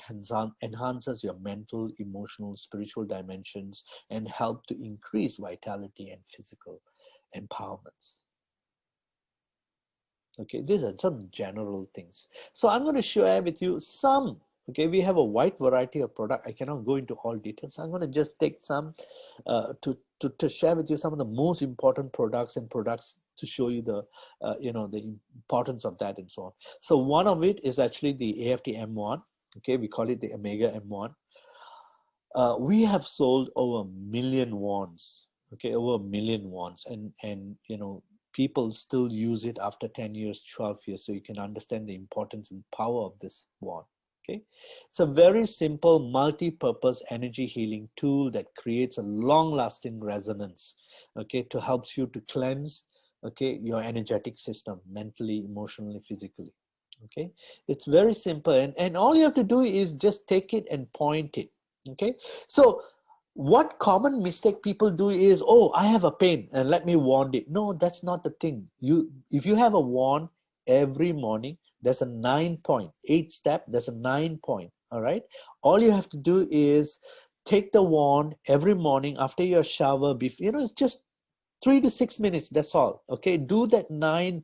enhances your mental, emotional, spiritual dimensions and help to increase vitality and physical empowerments. Okay, these are some general things. So I'm going to share with you some. Okay, we have a wide variety of product. I cannot go into all details. I'm going to just take some to share with you some of the most important products to show you the the importance of that and so on. So one of it is actually the AFT M1. Okay, we call it the Omega M1. We have sold over 1 million wands. Okay, over 1 million wands, and people still use it after 10 years, 12 years. So you can understand the importance and power of this wand. Okay, it's a very simple multi-purpose energy healing tool that creates a long-lasting resonance, okay, to helps you to cleanse, okay, your energetic system, mentally, emotionally, physically. Okay, it's very simple, and all you have to do is just take it and point it. Okay, so what common mistake people do is, oh, I have a pain and let me wand it. No, that's not the thing. If you have a wand every morning, there's a 9 point, 8 step, there's a 9 point. All right, all you have to do is take the wand every morning after your shower, before, it's just 3 to 6 minutes, that's all. Okay, do that 9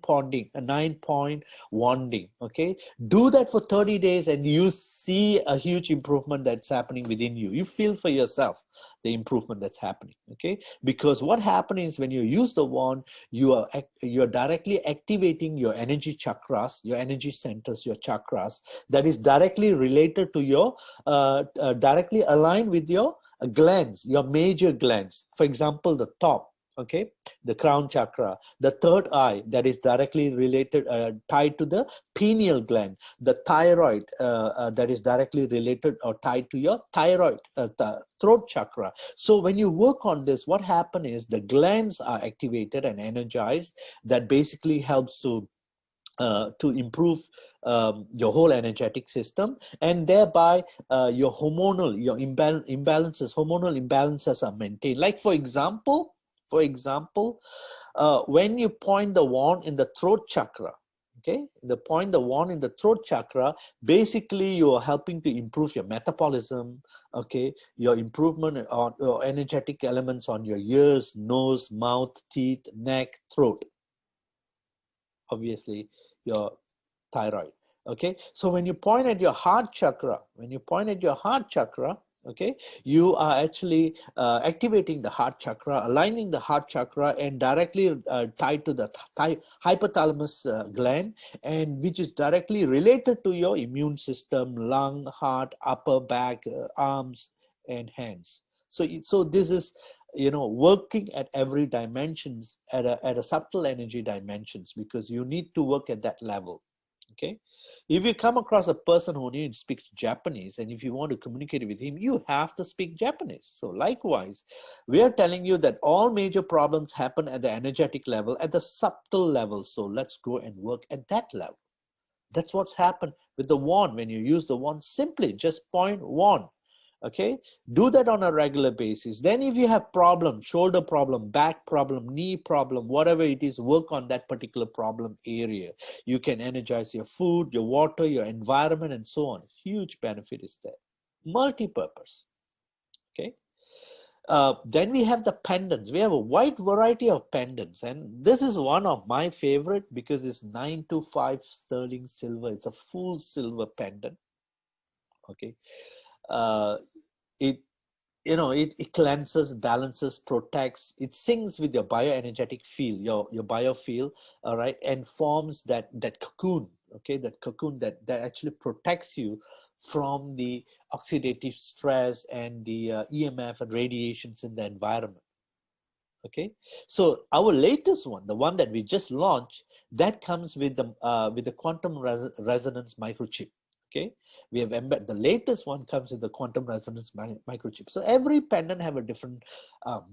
point wanding. Okay, do that for 30 days and you see a huge improvement that's happening within you. You feel for yourself the improvement that's happening. Okay, because what happens is when you use the wand, you're directly activating your energy chakras, your energy centers, your chakras, that is directly related to your directly aligned with your glands, your major glands. For example, the top, okay, the crown chakra, the third eye, that is directly related, tied to the pineal gland, the thyroid, that is directly related or tied to your thyroid, throat chakra. So when you work on this, what happens is the glands are activated and energized. That basically helps to improve your whole energetic system, and thereby your hormonal, hormonal imbalances are maintained. Like for example, when you point the wand in the throat chakra, okay, the wand in the throat chakra, basically you are helping to improve your metabolism, okay, your improvement on your energetic elements on your ears, nose, mouth, teeth, neck, throat, obviously your thyroid. Okay, so when you point at your heart chakra, okay, you are actually activating the heart chakra, aligning the heart chakra, and directly tied to the hypothalamus gland, and which is directly related to your immune system, lung, heart, upper back, arms, and hands. So this is working at every dimensions, at a subtle energy dimensions, because you need to work at that level. Okay, if you come across a person who only speaks Japanese, and if you want to communicate with him, you have to speak Japanese. So likewise, we are telling you that all major problems happen at the energetic level, at the subtle level. So let's go and work at that level. That's what's happened with the wand. When you use the wand, simply just point wand. Okay, do that on a regular basis. Then if you have problem, shoulder problem, back problem, knee problem, whatever it is, work on that particular problem area. You can energize your food, your water, your environment, and so on. Huge benefit is there. Multi-purpose. Okay. Then we have the pendants. We have a wide variety of pendants, and this is one of my favorite because it's 925 sterling silver. It's a full silver pendant. Okay. It it cleanses, balances, protects. It syncs with your bioenergetic field, your biofield, all right, and forms that cocoon. Okay, that cocoon that actually protects you from the oxidative stress and the EMF and radiations in the environment. Okay, so our latest one, the one that we just launched, that comes with the quantum resonance microchip. Okay, we have embedded the latest one comes with the quantum resonance microchip. So every pendant have a different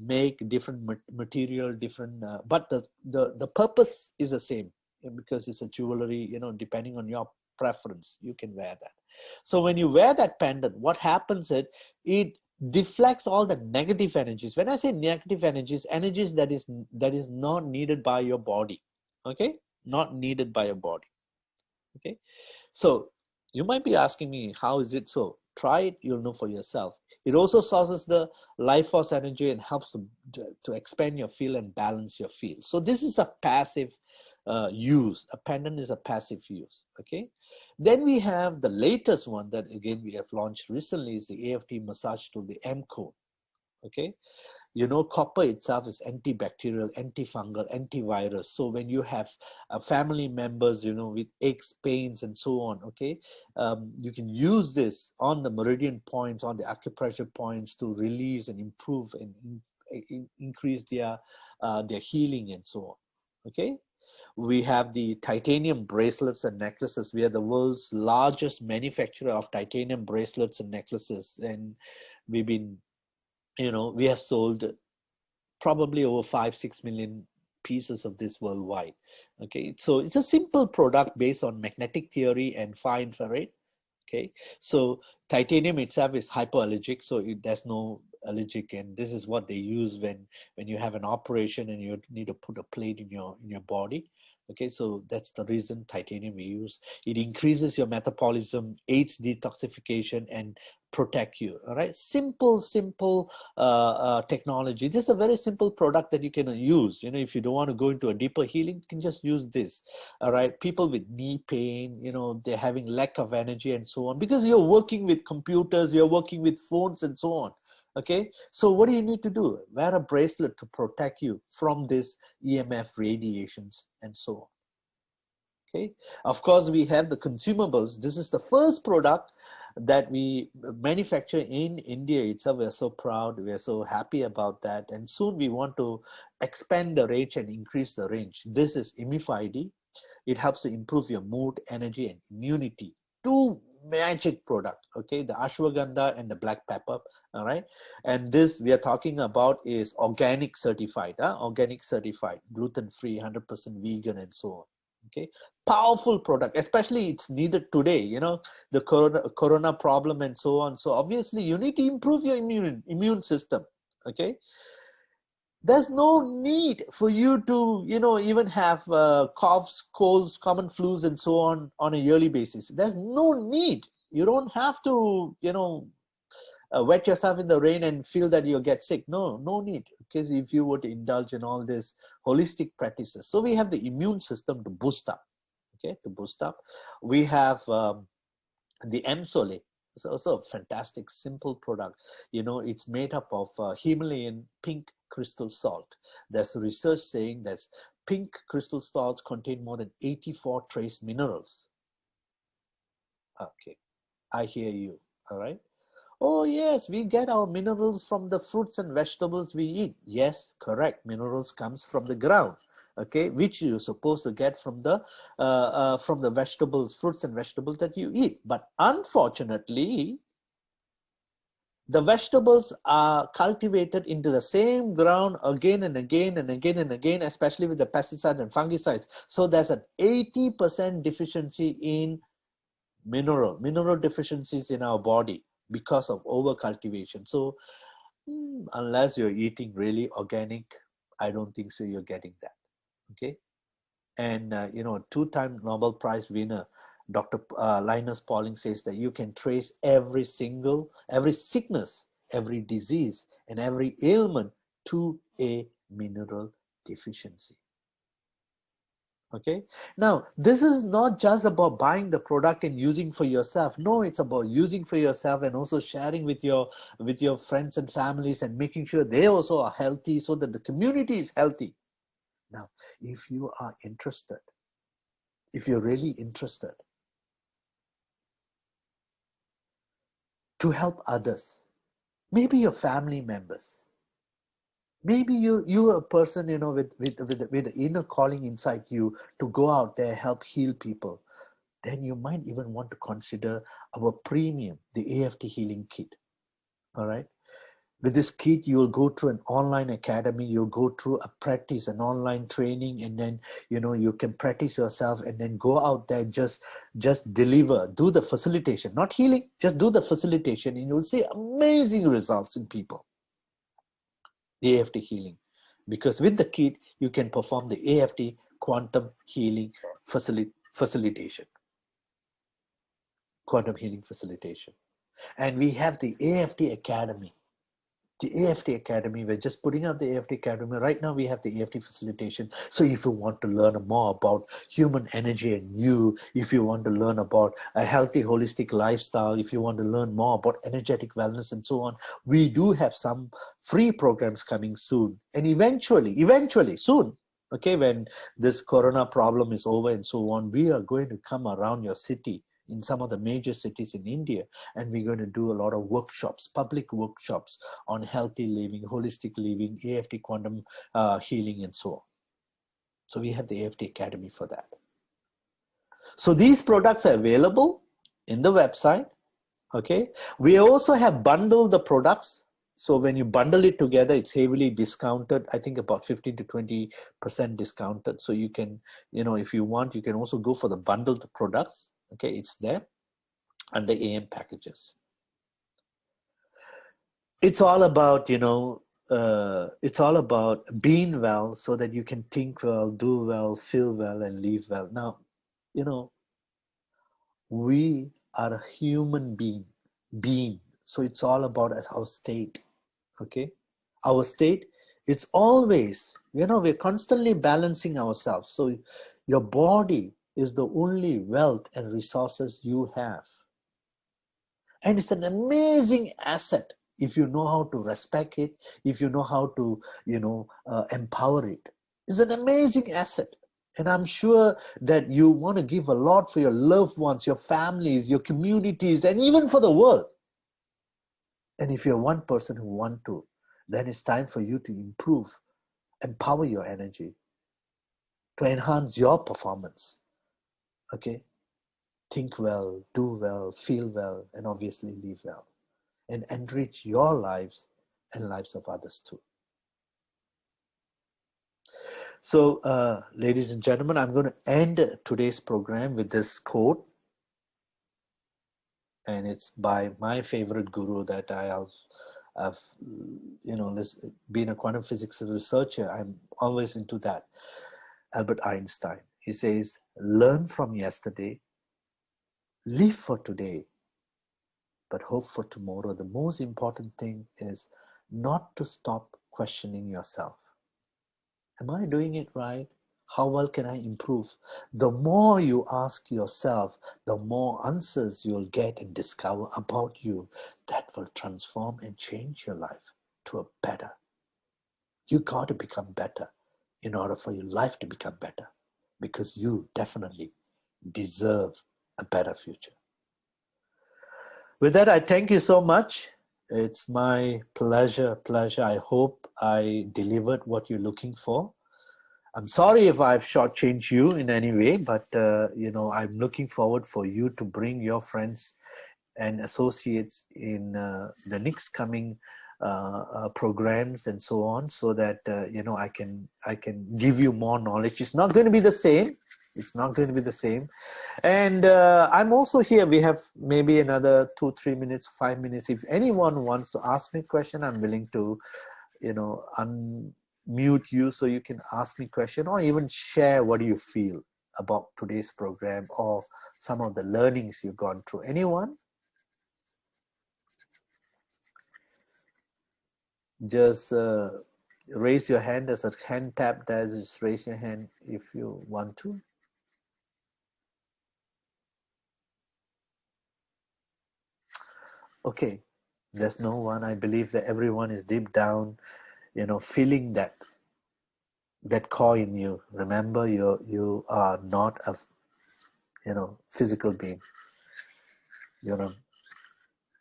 make, different material, different, but the purpose is the same because it's a jewelry. Depending on your preference, you can wear that. So when you wear that pendant, what happens is it deflects all the negative energies. When I say negative energies, energies that is not needed by your body. Okay, not needed by your body. Okay, so you might be asking me, how is it so? Try it, you'll know for yourself. It also sources the life force energy and helps to expand your field and balance your field. So this is a passive use. A pendant is a passive use. Okay. Then we have the latest one that again we have launched recently is the AFT massage tool, the M code. Okay. Copper itself is antibacterial, antifungal, antivirus. So when you have family members, with aches, pains, and so on, okay, you can use this on the meridian points, on the acupressure points to release and improve and increase their healing and so on. Okay. We have the titanium bracelets and necklaces. We are the world's largest manufacturer of titanium bracelets and necklaces, and we've been we have sold probably over 5-6 million pieces of this worldwide. Okay, so it's a simple product based on magnetic theory and far infrared. Okay, so titanium itself is hypoallergic, so there's no allergic, and this is what they use when you have an operation and you need to put a plate in your body. Okay, so that's the reason titanium we use. It increases your metabolism, aids detoxification, and protect you. All right, simple technology. This is a very simple product that you can use. If you don't want to go into a deeper healing, you can just use this. All right, people with knee pain, they're having lack of energy and so on, because you're working with computers, you're working with phones and so on. Okay, so what do you need to do? Wear a bracelet to protect you from this EMF radiations and so on. Okay, of course we have the consumables. This is the first product that we manufacture in India itself. We're so proud, we're so happy about that, and soon we want to expand the range and increase the range. This is Imify-D. It helps to improve your mood, energy, and immunity. Two magic product, okay, the ashwagandha and the black pepper. All right, and this we are talking about is organic certified, organic certified, gluten-free, 100% vegan, and so on. Okay, powerful product, especially it's needed today, the corona problem and so on. So obviously you need to improve your immune system. Okay, there's no need for you to even have coughs, colds, common flus and so on a yearly basis. There's no need. You don't have to wet yourself in the rain and feel that you'll get sick. No need, because if you would indulge in all these holistic practices. So we have the immune system to boost up. Okay, to boost up. We have the M-Sole. It's also a fantastic, simple product. It's made up of Himalayan pink crystal salt. There's research saying that pink crystal salts contain more than 84 trace minerals. Okay, I hear you. All right. Oh yes, we get our minerals from the fruits and vegetables we eat. Yes, correct. Minerals comes from the ground, okay, which you're supposed to get from the vegetables, fruits and vegetables that you eat. But unfortunately, the vegetables are cultivated into the same ground again and again and again and again, especially with the pesticides and fungicides. So there's an 80% deficiency in mineral deficiencies in our body because of over cultivation. So unless you're eating really organic, I don't think so you're getting that. Okay, and two-time Nobel Prize winner Dr. Linus Pauling says that you can trace every sickness, every disease, and every ailment to a mineral deficiency. Okay, now this is not just about buying the product and using for yourself. No, it's about using for yourself and also sharing with your friends and families and making sure they also are healthy so that the community is healthy. Now, if you are interested, if you're really interested to help others, maybe your family members, maybe you're a person with the inner calling inside you to go out there, help heal people. then you might even want to consider our premium, the AFT healing kit. All right. With this kit, you will go through an online academy, you'll go through a practice, an online training, and then, you know, you can practice yourself and then go out there, just deliver, do the facilitation, not healing, just do the facilitation, and you'll see amazing results in people. The AFT healing. Because with the kit, you can perform the AFT quantum healing facilitation. Quantum healing facilitation. And we have the AFT Academy. The AFT Academy, we're just putting up the AFT Academy. Right now we have the AFT facilitation. So if you want to learn more about human energy and you, if you want to learn about a healthy holistic lifestyle, if you want to learn more about energetic wellness and so on, we do have some free programs coming soon. And eventually soon, okay, when this corona problem is over and so on, we are going to come around your city, in some of the major cities in India, and we're going to do a lot of workshops, public workshops on healthy living, holistic living, AFT quantum healing, and so on. So we have the AFT Academy for that. So these products are available in the website, okay? We also have bundled the products. So when you bundle it together, it's heavily discounted. I think about 15 to 20% discounted. So you can, you know, if you want, you can also go for the bundled products. Okay, it's there under AM packages. It's all about, you know, it's all about being well so that you can think well, do well, feel well, and live well. Now, you know, we are a human being. So it's all about our state, okay? Our state, it's always, you know, we're constantly balancing ourselves. So your body is the only wealth and resources you have. And it's an amazing asset if you know how to respect it, if you know how to, you know, empower it. It's an amazing asset. And I'm sure that you want to give a lot for your loved ones, your families, your communities, and even for the world. And if you're one person who want to, then it's time for you to improve, empower your energy, to enhance your performance. Okay? Think well, do well, feel well, and obviously live well. And enrich your lives and lives of others too. So, ladies and gentlemen, I'm going to end today's program with this quote. And it's by my favorite guru that I've you know, being a quantum physics researcher, I'm always into that. Albert Einstein. He says, learn from yesterday, live for today, but hope for tomorrow. The most important thing is not to stop questioning yourself. Am I doing it right? How well can I improve? The more you ask yourself, the more answers you'll get and discover about you that will transform and change your life to a better. You got to become better in order for your life to become better, because you definitely deserve a better future. With that, I thank you so much. It's my pleasure. I hope I delivered what you're looking for. I'm sorry if I've shortchanged you in any way, but you know, I'm looking forward for you to bring your friends and associates in the next coming programs and so on, so that you know, I can give you more knowledge. It's not going to be the same. It's not going to be the same. And I'm also here. We have maybe another 2-3 minutes, 5 minutes. If anyone wants to ask me a question, I'm willing to, you know, unmute you so you can ask me a question, or even share what do you feel about today's program or some of the learnings you've gone through. Anyone? Just raise your hand. There's a hand tap there. Just raise your hand if you want to. Okay, there's no one. I believe that everyone is deep down, you know, feeling that call in you. Remember, you are not a, you know, physical being. You're a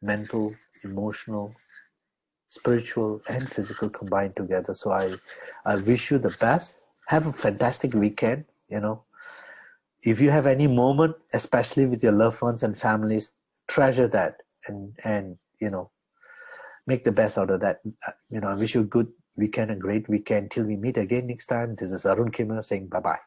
mental, emotional, spiritual, and physical combined together. So I wish you the best. Have a fantastic weekend. You know, If you have any moment, especially with your loved ones and families, treasure that and make the best out of that. I wish you a good weekend, a great weekend. Till we meet again next time. This is Arun Kimmer saying bye-bye.